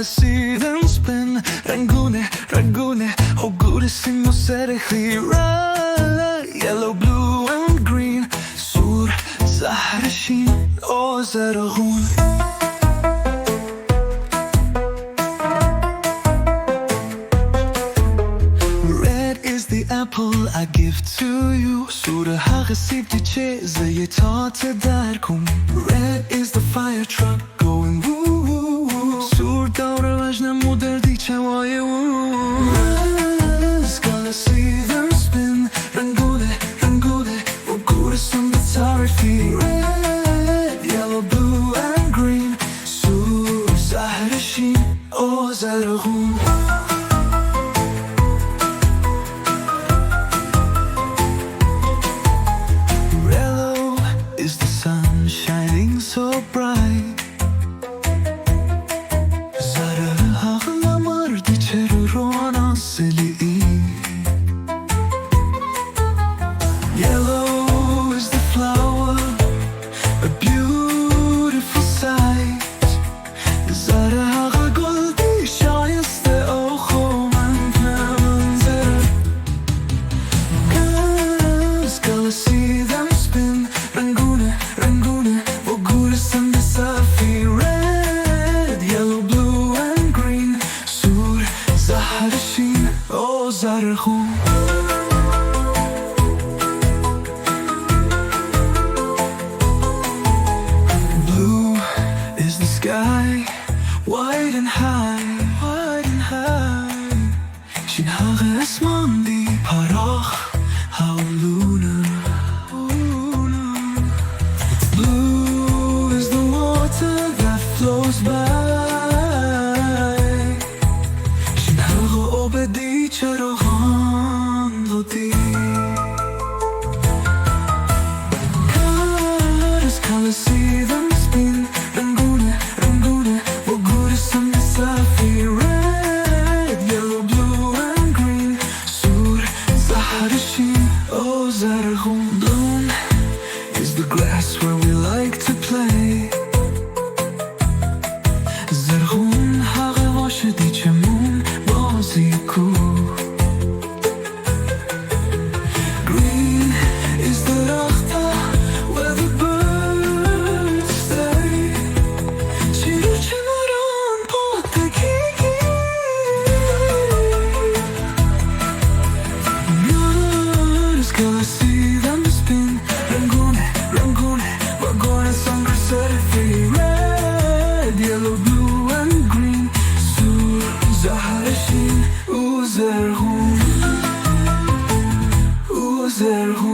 see them spin رنگونه رنگونه و گور سیم و سرخی red yellow blue and green سور زهرشین و زرغون Red is the apple I give to you سور حق سیب دی چیزه یه تات در کن Red is the fire truck going woo woo woo سور دور وجنم و دردی چوای وو Red's gonna see them spin رنگونه رنگونه و گور سم به تعریفی Red, yellow, blue and green سور زهرشین و زرغون so bright زره حقل مردی چرا روان سلی Yellow is the flower a beautiful sight زره حقل گلدی شایسته آخو من منظر Girls gonna see them spin رنگونه رنگونه Red, yellow, blue and green سور زهرشین و زرغون Blue is the sky Wide and high Wide and high شین حق اسمان دی پراخ هولونه flows by شین حلق آب دی چراغان لودی Colors color see them spin رنگونه رنگونه با گور سم صافی Red, yellow, blue and green سور زهرشین و زرغون Bloom is the grass where we like to play زرغون حق واشدی چمون بازی کو Green is the رخته where the birds stay شیرو چناران پات کیږي Yours gonna see them spin رنگونه رنگونه با گونه سنگر سرفی Red, yellow, blue and green سور زهرشین و زرغون و زرغون